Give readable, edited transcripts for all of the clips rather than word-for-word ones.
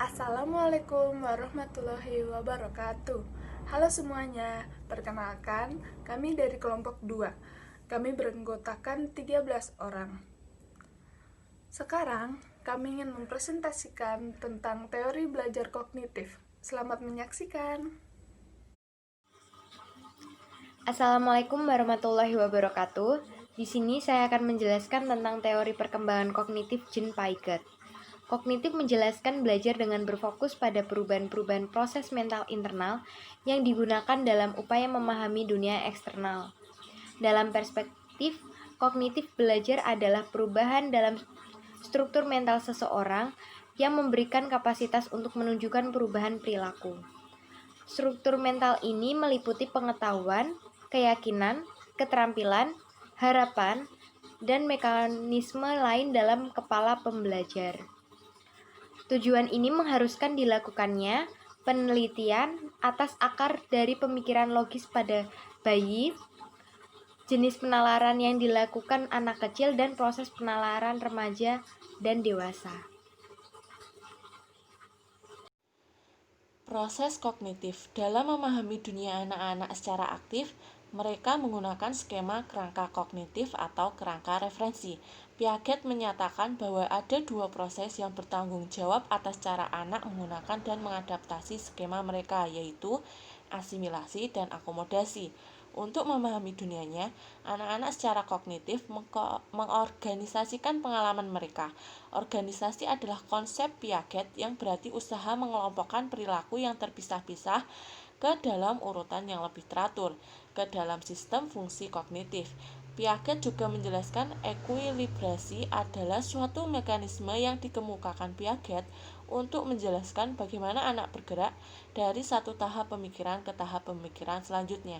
Assalamualaikum warahmatullahi wabarakatuh. Halo semuanya, perkenalkan kami dari kelompok 2. Kami beranggotakan 13 orang. Sekarang kami ingin mempresentasikan tentang teori belajar kognitif. Selamat menyaksikan. Assalamualaikum warahmatullahi wabarakatuh. Di sini saya akan menjelaskan tentang teori perkembangan kognitif Jean Piaget. Kognitif menjelaskan belajar dengan berfokus pada perubahan-perubahan proses mental internal yang digunakan dalam upaya memahami dunia eksternal. Dalam perspektif, kognitif belajar adalah perubahan dalam struktur mental seseorang yang memberikan kapasitas untuk menunjukkan perubahan perilaku. Struktur mental ini meliputi pengetahuan, keyakinan, keterampilan, harapan, dan mekanisme lain dalam kepala pembelajar. Tujuan ini mengharuskan dilakukannya penelitian atas akar dari pemikiran logis pada bayi, jenis penalaran yang dilakukan anak kecil, dan proses penalaran remaja dan dewasa. Proses kognitif dalam memahami dunia anak-anak secara aktif, mereka menggunakan skema kerangka kognitif atau kerangka referensi. Piaget menyatakan bahwa ada dua proses yang bertanggung jawab atas cara anak menggunakan dan mengadaptasi skema mereka, yaitu asimilasi dan akomodasi. Untuk memahami dunianya, anak-anak secara kognitif mengorganisasikan pengalaman mereka. Organisasi adalah konsep Piaget yang berarti usaha mengelompokkan perilaku yang terpisah-pisah ke dalam urutan yang lebih teratur, ke dalam sistem fungsi kognitif. Piaget juga menjelaskan ekuilibrasi adalah suatu mekanisme yang dikemukakan Piaget untuk menjelaskan bagaimana anak bergerak dari satu tahap pemikiran ke tahap pemikiran selanjutnya.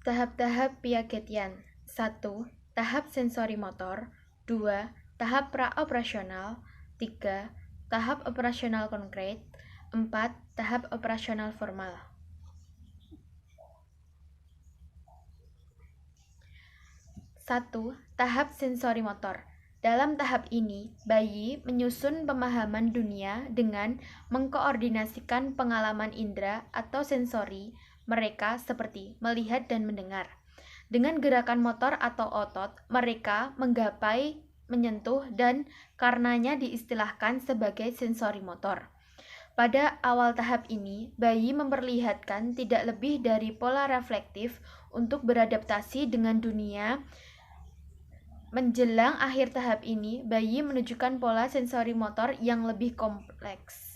Tahap-tahap Piagetian. 1. Tahap sensori motor. 2. Tahap pra-operasional. 3. Tahap operasional konkret. 4. Tahap operasional formal. 1. Tahap sensori motor. Dalam tahap ini, bayi menyusun pemahaman dunia dengan mengkoordinasikan pengalaman indera atau sensori mereka seperti melihat dan mendengar. Dengan gerakan motor atau otot, mereka menggapai, menyentuh, dan karenanya diistilahkan sebagai sensori motor. Pada awal tahap ini, bayi memperlihatkan tidak lebih dari pola reflektif untuk beradaptasi dengan dunia. Menjelang akhir tahap ini, bayi menunjukkan pola sensori motor yang lebih kompleks.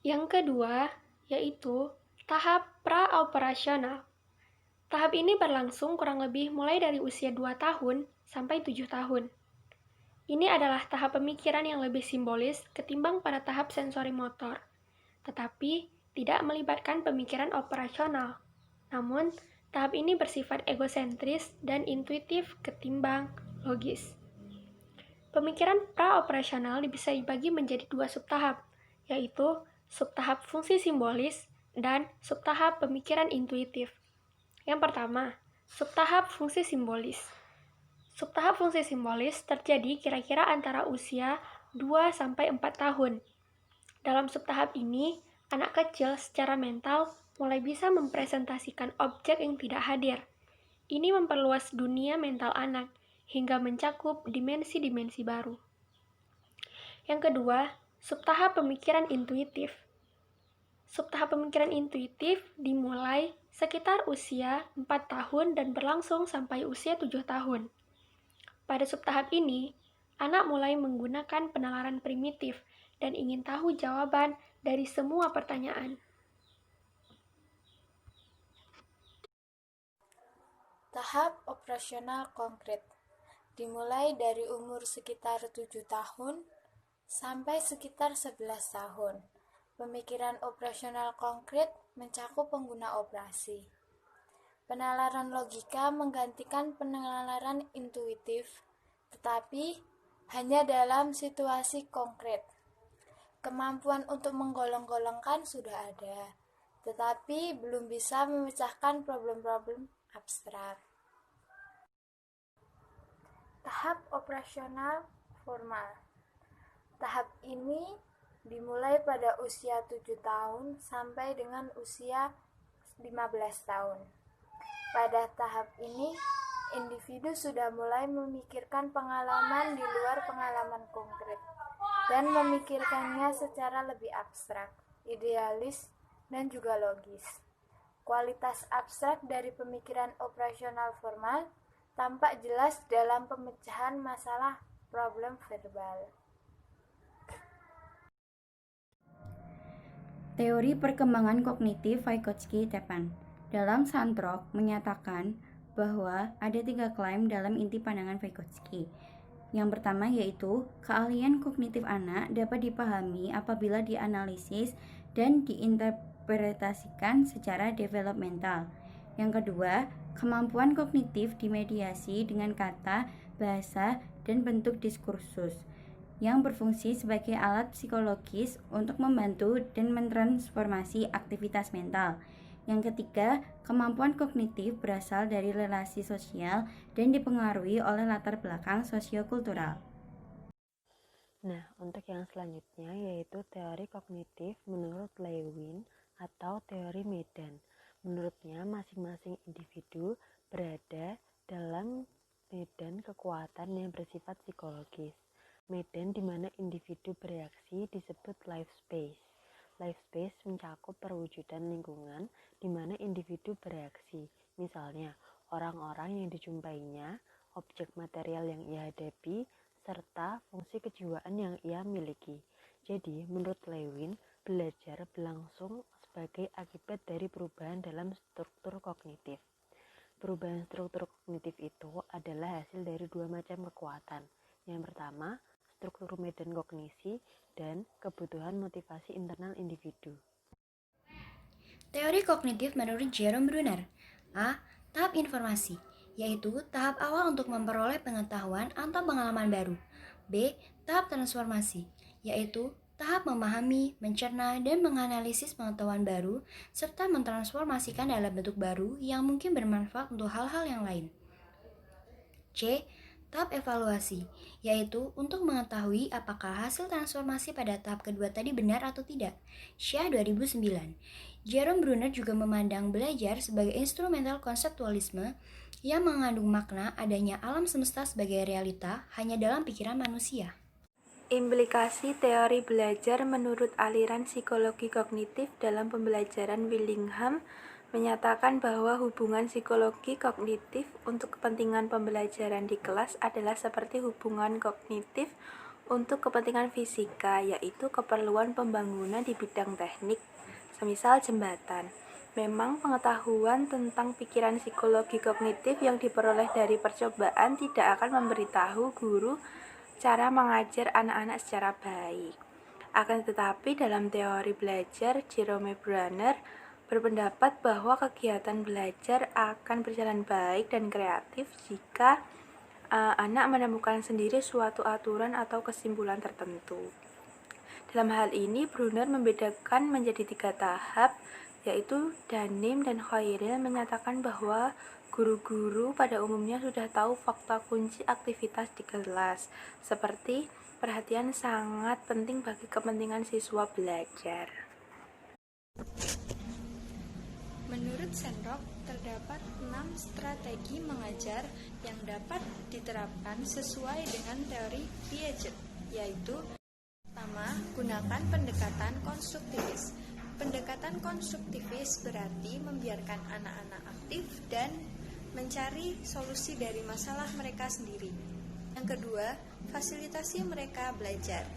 Yang kedua, yaitu tahap pra-operasional. Tahap ini berlangsung kurang lebih mulai dari usia 2 tahun sampai 7 tahun. Ini adalah tahap pemikiran yang lebih simbolis ketimbang pada tahap sensori motor, tetapi tidak melibatkan pemikiran operasional. Namun, tahap ini bersifat egosentris dan intuitif ketimbang logis. Pemikiran pra-operasional bisa dibagi menjadi dua subtahap, yaitu subtahap fungsi simbolis dan subtahap pemikiran intuitif. Yang pertama, subtahap fungsi simbolis. Subtahap fungsi simbolis terjadi kira-kira antara usia 2-4 tahun. Dalam subtahap ini, anak kecil secara mental mulai bisa mempresentasikan objek yang tidak hadir. Ini memperluas dunia mental anak hingga mencakup dimensi-dimensi baru. Yang kedua, subtahap pemikiran intuitif. Subtahap pemikiran intuitif dimulai sekitar usia 4 tahun dan berlangsung sampai usia 7 tahun. Pada subtahap ini, anak mulai menggunakan penalaran primitif dan ingin tahu jawaban dari semua pertanyaan. Tahap operasional konkret dimulai dari umur sekitar 7 tahun sampai sekitar 11 tahun. Pemikiran operasional konkret mencakup pengguna operasi. Penalaran logika menggantikan penalaran intuitif, tetapi hanya dalam situasi konkret. Kemampuan untuk menggolong-golongkan sudah ada, tetapi belum bisa memecahkan problem-problem abstrak. Tahap operasional formal. Tahap ini dimulai pada usia 7 tahun sampai dengan usia 15 tahun. Pada tahap ini, individu sudah mulai memikirkan pengalaman di luar pengalaman konkret dan memikirkannya secara lebih abstrak, idealis, dan juga logis. Kualitas abstrak dari pemikiran operasional formal tampak jelas dalam pemecahan masalah problem verbal. Teori perkembangan kognitif Vygotsky-Tepan dalam Sandrock menyatakan bahwa ada 3 klaim dalam inti pandangan Vygotsky. Yang pertama yaitu keahlian kognitif anak dapat dipahami apabila dianalisis dan diinterpretasikan secara developmental. Yang kedua, kemampuan kognitif dimediasi dengan kata, bahasa, dan bentuk diskursus yang berfungsi sebagai alat psikologis untuk membantu dan mentransformasi aktivitas mental. Yang ketiga, kemampuan kognitif berasal dari relasi sosial dan dipengaruhi oleh latar belakang sosiokultural. Nah, untuk yang selanjutnya yaitu teori kognitif menurut Lewin atau teori Medan. Menurutnya, masing-masing individu berada dalam medan kekuatan yang bersifat psikologis. Medan di mana individu bereaksi disebut life space. Life space mencakup perwujudan lingkungan di mana individu bereaksi. Misalnya, orang-orang yang dijumpainya, objek material yang ia hadapi, serta fungsi kejiwaan yang ia miliki. Jadi, menurut Lewin, belajar berlangsung sebagai akibat dari perubahan dalam struktur kognitif. Perubahan struktur kognitif itu adalah hasil dari 2 macam kekuatan. Yang pertama, struktur medan kognisi dan kebutuhan motivasi internal individu. Teori kognitif menurut Jerome Bruner. A. Tahap informasi, yaitu tahap awal untuk memperoleh pengetahuan atau pengalaman baru. B. Tahap transformasi, yaitu tahap memahami, mencerna, dan menganalisis pengetahuan baru, serta mentransformasikan dalam bentuk baru yang mungkin bermanfaat untuk hal-hal yang lain. C. Tahap evaluasi, yaitu untuk mengetahui apakah hasil transformasi pada tahap kedua tadi benar atau tidak. Shia 2009. Jerome Bruner juga memandang belajar sebagai instrumental konseptualisme yang mengandung makna adanya alam semesta sebagai realita hanya dalam pikiran manusia. Implikasi teori belajar menurut aliran psikologi kognitif dalam pembelajaran Willingham menyatakan bahwa hubungan psikologi kognitif untuk kepentingan pembelajaran di kelas adalah seperti hubungan kognitif untuk kepentingan fisika, yaitu keperluan pembangunan di bidang teknik, semisal jembatan. Memang pengetahuan tentang pikiran psikologi kognitif yang diperoleh dari percobaan tidak akan memberitahu guru cara mengajar anak-anak secara baik. Akan tetapi dalam teori belajar, Jerome Bruner berpendapat bahwa kegiatan belajar akan berjalan baik dan kreatif jika anak menemukan sendiri suatu aturan atau kesimpulan tertentu. Dalam hal ini, Bruner membedakan menjadi 3 tahap, yaitu Danim dan Khairil menyatakan bahwa guru-guru pada umumnya sudah tahu fakta kunci aktivitas di kelas, seperti perhatian sangat penting bagi kepentingan siswa belajar. Menurut Sandrock, terdapat 6 strategi mengajar yang dapat diterapkan sesuai dengan teori Piaget, yaitu pertama, gunakan pendekatan konstruktivis. Pendekatan konstruktivis berarti membiarkan anak-anak aktif dan mencari solusi dari masalah mereka sendiri. Yang kedua, fasilitasi mereka belajar.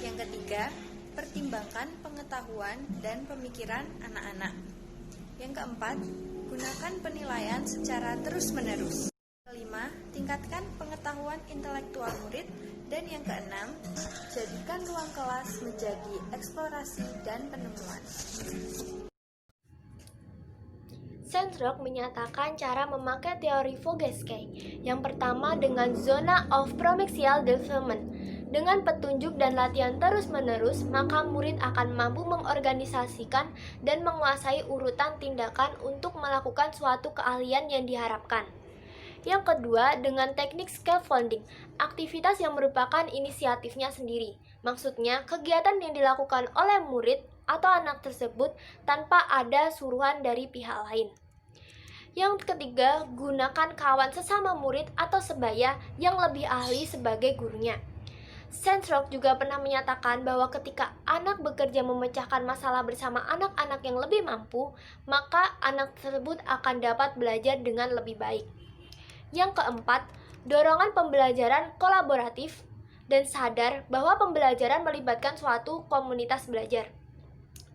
Yang ketiga, pertimbangkan pengetahuan dan pemikiran anak-anak. Yang keempat, gunakan penilaian secara terus-menerus. Kelima, tingkatkan pengetahuan intelektual murid. Dan yang keenam, jadikan ruang kelas menjadi eksplorasi dan penemuan. Sandrock menyatakan cara memakai teori Vygotsky. Yang pertama dengan zona of proximal development. Dengan petunjuk dan latihan terus-menerus, maka murid akan mampu mengorganisasikan dan menguasai urutan tindakan untuk melakukan suatu keahlian yang diharapkan. Yang kedua, dengan teknik scaffolding, aktivitas yang merupakan inisiatifnya sendiri. Maksudnya, kegiatan yang dilakukan oleh murid atau anak tersebut tanpa ada suruhan dari pihak lain. Yang ketiga, gunakan kawan sesama murid atau sebaya yang lebih ahli sebagai gurunya. Sandrock juga pernah menyatakan bahwa ketika anak bekerja memecahkan masalah bersama anak-anak yang lebih mampu, maka anak tersebut akan dapat belajar dengan lebih baik. Yang keempat, dorongan pembelajaran kolaboratif dan sadar bahwa pembelajaran melibatkan suatu komunitas belajar.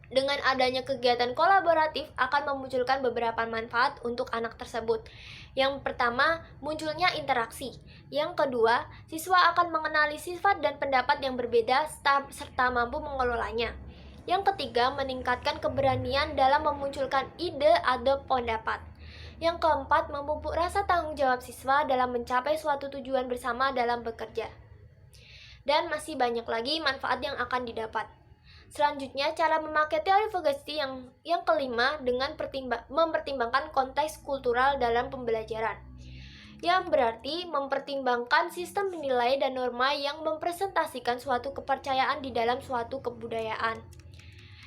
Dengan adanya kegiatan kolaboratif akan memunculkan beberapa manfaat untuk anak tersebut. Yang pertama, munculnya interaksi. Yang kedua, siswa akan mengenali sifat dan pendapat yang berbeda serta mampu mengelolanya. Yang ketiga, meningkatkan keberanian dalam memunculkan ide atau pendapat. Yang keempat, memupuk rasa tanggung jawab siswa dalam mencapai suatu tujuan bersama dalam bekerja. Dan masih banyak lagi manfaat yang akan didapat. Selanjutnya, cara memakai teori Vygotsky yang kelima dengan mempertimbangkan konteks kultural dalam pembelajaran, yang berarti mempertimbangkan sistem nilai dan norma yang mempresentasikan suatu kepercayaan di dalam suatu kebudayaan.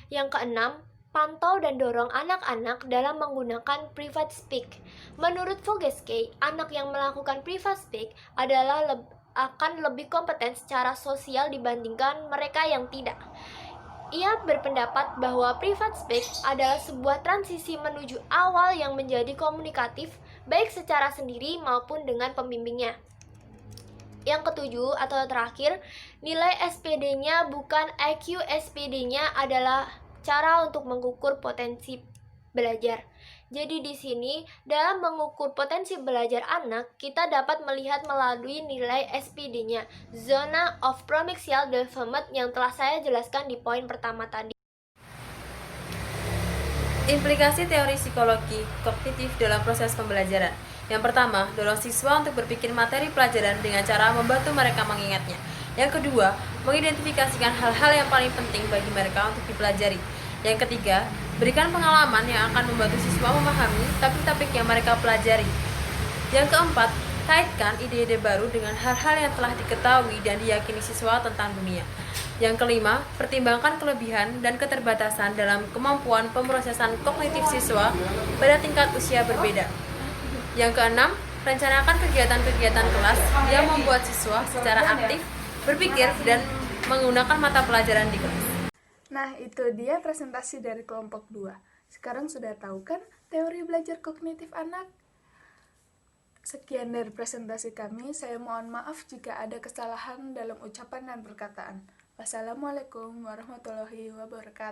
Yang keenam, pantau dan dorong anak-anak dalam menggunakan private speak. Menurut Vygotsky, anak yang melakukan private speak akan lebih kompeten secara sosial dibandingkan mereka yang tidak. Ia berpendapat bahwa private speak adalah sebuah transisi menuju awal yang menjadi komunikatif, baik secara sendiri maupun dengan pembimbingnya. Yang ketujuh atau terakhir, nilai SPD-nya bukan IQ. SPD-nya adalah cara untuk mengukur potensi belajar. Jadi di sini, dalam mengukur potensi belajar anak, kita dapat melihat melalui nilai SPD-nya, Zona of Proximal Development yang telah saya jelaskan di poin pertama tadi. Implikasi teori psikologi kognitif dalam proses pembelajaran. Yang pertama, dorong siswa untuk berpikir materi pelajaran dengan cara membantu mereka mengingatnya. Yang kedua, mengidentifikasikan hal-hal yang paling penting bagi mereka untuk dipelajari. Yang ketiga, berikan pengalaman yang akan membantu siswa memahami topik-topik yang mereka pelajari. Yang keempat, kaitkan ide-ide baru dengan hal-hal yang telah diketahui dan diyakini siswa tentang dunia. Yang kelima, pertimbangkan kelebihan dan keterbatasan dalam kemampuan pemrosesan kognitif siswa pada tingkat usia berbeda. Yang keenam, rencanakan kegiatan-kegiatan kelas yang membuat siswa secara aktif berpikir dan menggunakan mata pelajaran di kelas. Nah, itu dia presentasi dari kelompok 2. Sekarang sudah tahu kan teori belajar kognitif anak? Sekian dari presentasi kami. Saya mohon maaf jika ada kesalahan dalam ucapan dan perkataan. Wassalamualaikum warahmatullahi wabarakatuh.